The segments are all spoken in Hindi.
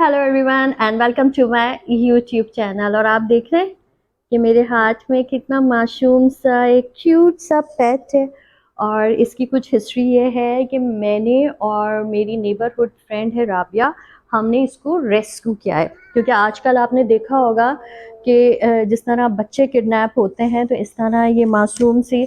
Hello everyone and welcome to my YouTube channel. और आप देख रहे हैं कि मेरे हाथ में कितना मासूम सा एक क्यूट सा पेट है। और इसकी कुछ हिस्ट्री ये है कि मैंने और मेरी नेबरहुड फ्रेंड है राबिया, हमने इसको रेस्क्यू किया है। क्योंकि आजकल आपने देखा होगा कि जिस तरह बच्चे किडनैप होते हैं, तो इस तरह ये मासूम सी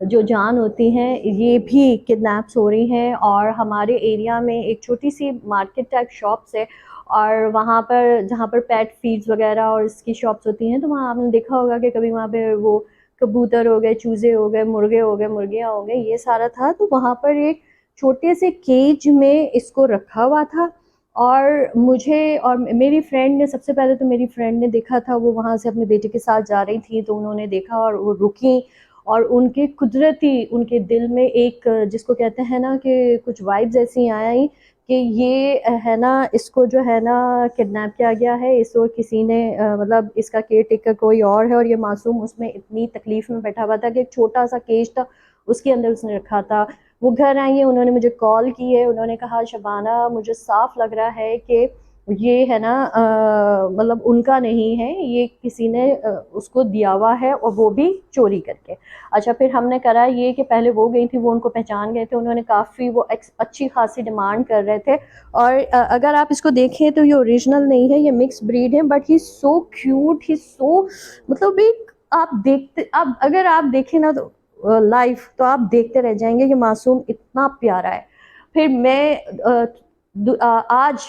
जो जान होती हैं ये भी किडनैप्स हो रही हैं। और हमारे एरिया में एक छोटी सी मार्केट टाइप शॉप्स है, और वहाँ पर जहाँ पर पेट फीड्स वगैरह और इसकी शॉप्स होती हैं, तो वहाँ आपने देखा होगा कि कभी वहाँ पे वो कबूतर हो गए, चूजे हो गए, मुर्गे हो गए, मुर्गियाँ हो गई, ये सारा था। तो वहाँ पर एक छोटे से केज में इसको रखा हुआ था। और मुझे और मेरी फ्रेंड ने, सबसे पहले तो मेरी फ्रेंड ने देखा था, वो वहाँ से अपने बेटे के साथ जा रही थी, तो उन्होंने देखा और वो रुकी। और उनके कुदरती उनके दिल में एक, जिसको कहते हैं ना कि कुछ वाइब्स ऐसी आई कि ये है ना, इसको जो है ना किडनैप किया गया है, इसको किसी ने मतलब इसका केयर टेकर कोई और है। और ये मासूम उसमें इतनी तकलीफ में बैठा हुआ था कि एक छोटा सा केज था, उसके अंदर उसने रखा था। वो घर आई है, उन्होंने मुझे कॉल की है, उन्होंने कहा शबाना मुझे साफ लग रहा है कि ये है ना मतलब उनका नहीं है, ये किसी ने उसको दिया हुआ है, और वो भी चोरी करके। अच्छा, फिर हमने करा ये कि पहले वो गई थी, वो उनको पहचान गए थे, उन्होंने काफ़ी वो अच्छी खासी डिमांड कर रहे थे। और अगर आप इसको देखें तो ये ओरिजिनल नहीं है, ये मिक्स ब्रीड है, बट ही सो क्यूट, ही सो मतलब एक, आप देखते, आप अगर आप देखें ना तो लाइव, तो आप देखते रह जाएंगे कि मासूम इतना प्यारा है। फिर मैं आज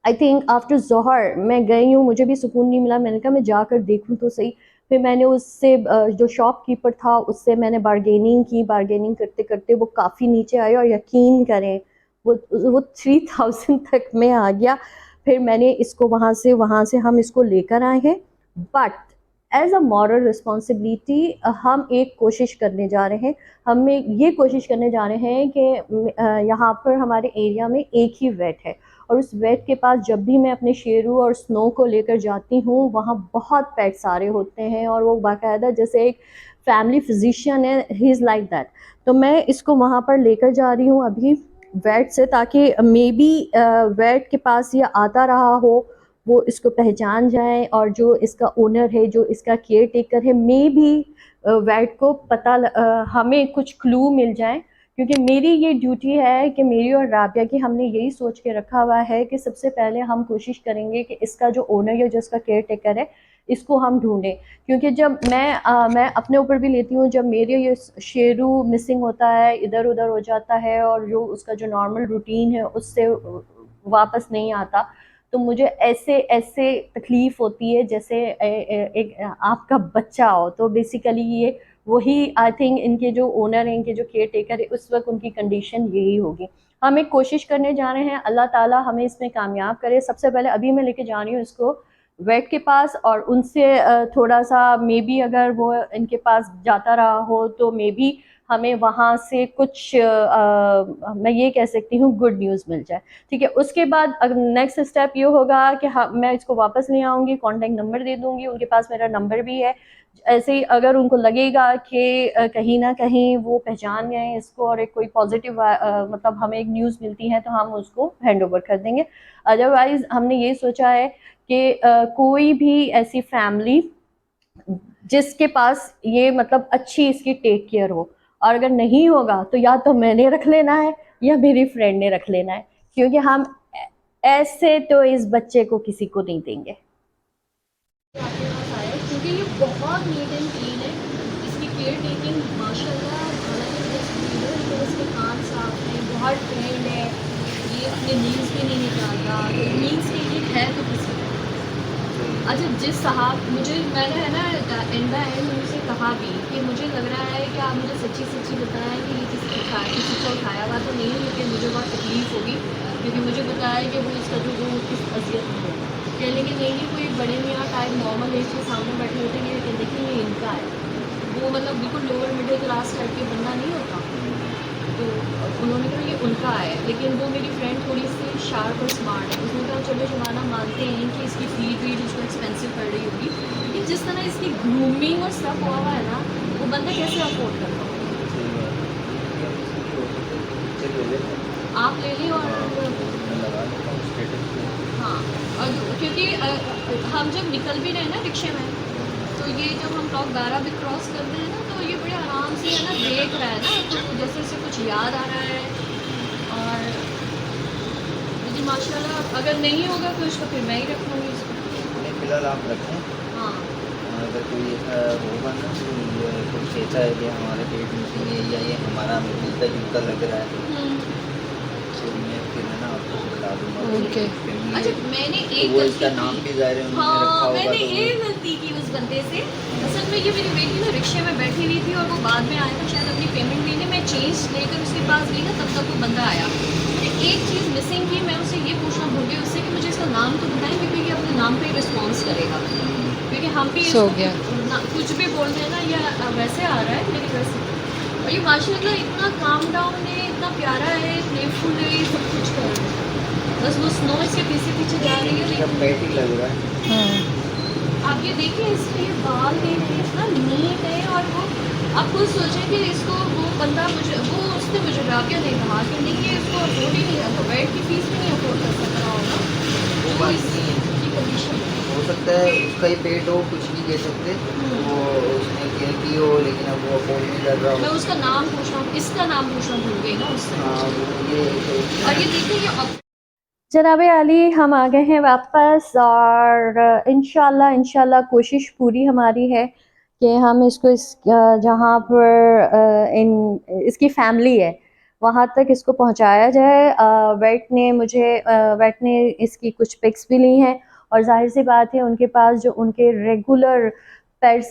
आई थिंक आफ्टर जोहर मैं गई हूँ, मुझे भी सुकून नहीं मिला, मैंने कहा मैं जाकर देखूँ तो सही। फिर मैंने उससे जो शॉपकीपर था उससे मैंने बारगेनिंग की, बारगेनिंग करते करते वो काफ़ी नीचे आए, और यकीन करें वो 3000 तक में आ गया। फिर मैंने इसको वहाँ से हम इसको लेकर आए हैं। But as a moral responsibility हम एक कोशिश करने जा रहे हैं, हमें ये कोशिश करने जा रहे हैं कि यहाँ पर हमारे एरिया में एक ही वेट है, और उस वेट के पास जब भी मैं अपने शेरू और स्नो को लेकर जाती हूँ, वहाँ बहुत पेट सारे होते हैं, और वो बाकायदा जैसे एक फैमिली फिजिशियन है, ही इज़ लाइक दैट। तो मैं इसको वहाँ पर लेकर जा रही हूँ अभी वेट से, ताकि मे बी वेट के पास ये आता रहा हो, वो इसको पहचान जाए, और जो इसका ओनर है, जो इसका केयर टेकर है, मे बी वेट को हमें कुछ क्लू मिल जाए। क्योंकि मेरी ये ड्यूटी है कि मेरी और राबिया की, हमने यही सोच के रखा हुआ है कि सबसे पहले हम कोशिश करेंगे कि इसका जो ओनर है, जो इसका केयर टेकर है, इसको हम ढूंढें। क्योंकि जब मैं अपने ऊपर भी लेती हूँ, जब मेरे ये शेरू मिसिंग होता है, इधर उधर हो जाता है, और जो उसका जो नॉर्मल रूटीन है उससे वापस नहीं आता, तो मुझे ऐसे ऐसे तकलीफ होती है जैसे एक आपका बच्चा हो। तो बेसिकली ये वही, आई थिंक इनके जो ओनर हैं, इनके जो केयर टेकर है, उस वक्त उनकी कंडीशन यही होगी। हम एक कोशिश करने जा रहे हैं, अल्लाह ताला हमें इसमें कामयाब करे। सबसे पहले अभी मैं लेके जा रही हूँ इसको वेट के पास, और उनसे थोड़ा सा मे बी अगर वो इनके पास जाता रहा हो तो मे बी हमें वहाँ से कुछ मैं ये कह सकती हूँ गुड न्यूज़ मिल जाए। ठीक है, उसके बाद नेक्स्ट स्टेप ये होगा कि हाँ, मैं इसको वापस ले आऊँगी, कॉन्टैक्ट नंबर दे दूँगी, उनके पास मेरा नंबर भी है। ऐसे ही अगर उनको लगेगा कि कहीं ना कहीं वो पहचान गए हैं इसको, और एक कोई पॉजिटिव मतलब हमें एक न्यूज़ मिलती है, तो हम उसको हैंड ओवर कर देंगे। अदरवाइज हमने ये सोचा है कि कोई भी ऐसी फैमिली जिसके पास ये मतलब अच्छी इसकी टेक केयर हो, और अगर नहीं होगा तो या तो मैंने रख लेना है या मेरी फ्रेंड ने रख लेना है, क्योंकि हम ऐसे तो इस बच्चे को किसी को नहीं देंगे। आपके पास आया है क्योंकि ये बहुत नीट एंड क्लीन है। इसकी केयर टेकिंग माशाल्लाह, हालांकि जस्ट लीडर तो इसके कान साफ हैं, बहुत ट्रेंड है, ये अपने नील्स भी नहीं निकालता, तो इट मीन्स कि ये है तो किसी का। अच्छा, जिस साहब मुझे, मैंने है ना एंड द एंड उनसे कहा भी कि मुझे लग रहा है कि आप मुझे सच्ची सच्ची बताएं कि ये किसी को उठाया हुआ तो नहीं, लेकिन मुझे बहुत तकलीफ़ होगी, क्योंकि मुझे बताया कि वो इसका जो वो किस अजियत में है। कहने कि नहीं, ये कोई बड़े मियाँ टाइप नॉर्मल एज के सामने बैठे होते हैं, ये कहते कि ये इनका है। वो मतलब बिल्कुल लोअर मिडिल क्लास टाइप के बंदा नहीं होता। तो उन्होंने कहा ये उनका है, लेकिन वो मेरी फ्रेंड थोड़ी सी शार्प और स्मार्ट है, उसने कहा चलो जमाना मानते हैं कि इसकी फीड वीड उसको एक्सपेंसिव पड़ रही होगी, लेकिन जिस तरह इसकी ग्रूमिंग और सब हुआ हुआ है ना, वो बंदा कैसे अफोर्ड करता होगा। आप ले लें और हाँ, क्योंकि हम जब निकल भी रहे हैं ना रिक्शे में, तो ये जब हम टॉप 12 भी क्रॉस करते हैं ना, तो ये बड़े आराम से है ना देख रहा है ना, तो जैसे उसे कुछ याद आ रहा है। और मुझे माशाल्लाह अगर नहीं होगा तो इसको फिर मैं ही रखूँगी इसको। नहीं, फिलहाल आप रखें। हाँ अगर कोई ऐसा होगा ना कि कुछ ऐसा है कि हमारे पेट में है या ये हमारा मिलता जुलता लग रहा है, तो मैं फिर है ना आपको बता दूँगा। ओके। अच्छा मैंने तो एक वो गलती इसका नाम की। भी ज़ाहिर है उन्होंने रखा हाँ होगा, मैंने तो एक गलती की उस बंदे से। असल में ये मेरी बेटी ना रिक्शे में बैठी हुई थी और वो बाद में आया था शायद अपनी पेमेंट लेने। मैं चेंज लेकर उसके पास गई ना, तब तक वो बंदा आया। मैंने एक चीज़ मिसिंग की, मैं उसे ये पूछना भूल गई उससे कि मुझे इसका नाम तो बताएं, क्योंकि ये अपने नाम पे रिस्पॉन्स करेगा। क्योंकि हम भी सो इसको गया। कुछ भी बोल रहे हैं ना, या वैसे आ रहा है मेरी वैसे। और ये माशाल्लाह इतना काम डाउन है, इतना प्यारा है, प्लेफुल है, सब कुछ कर रहा है। बस वो स्नो इसके पीछे पीछे जा रही है। इसका लेकिन पेट ही लग रहा है। आप ये देखिए इसके ये बाल देख रहे हैं, इतना नीट है। और वो आप खुद सोचें कि इसको वो बंदा उसने मुझे राबिया ने कहा कि नहीं ये इसको अफोर्ड ही नहीं है, बेड की फीस भी नहीं अफोर्ड कर सक रहा होगा। वो तो बात नहीं है, इसकी कंडीशन है। हो सकता है उसका ही पेट हो, कुछ नहीं कह सकते। वो उसने केयर की हो, लेकिन अब वो अफोर्ड नहीं कर रहा मैं हो। उसका नाम पूछना, इसका नाम पूछना भूल गई ना उससे। हाँ, वो ये और ये देखिए ये जनाब आली, हम आ गए हैं वापस और इंशाल्लाह इंशाल्लाह कोशिश पूरी हमारी है कि हम इसको जहाँ पर इसकी फैमिली है वहाँ तक इसको पहुँचाया जाए। वेट ने इसकी कुछ पिक्स भी ली हैं और जाहिर सी बात है उनके पास जो उनके रेगुलर पेट्स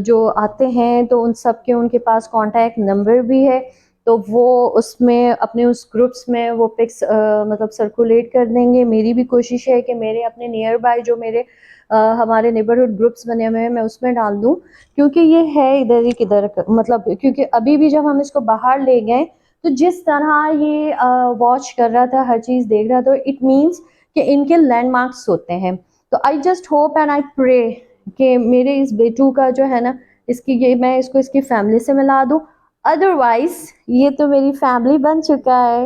जो आते हैं तो उन सब के उनके पास कॉन्टैक्ट नंबर भी है, तो वो उसमें अपने उस ग्रुप्स में वो पिक्स मतलब सर्कुलेट कर देंगे। मेरी भी कोशिश है कि मेरे अपने नियर बाय जो मेरे हमारे नेबरहुड ग्रुप्स बने हुए हैं मैं उसमें डाल दूं, क्योंकि ये है इधर ही किधर मतलब क्योंकि अभी भी जब हम इसको बाहर ले गए तो जिस तरह ये वॉच कर रहा था, हर चीज़ देख रहा था, इट मीन्स कि इनके लैंडमार्क्स होते हैं। तो I just hope and I pray कि मेरे इस बेटू का जो है ना, मैं इसको इसकी फैमिली से मिला दूं। अदरवाइज ये तो मेरी फैमिली बन चुका है।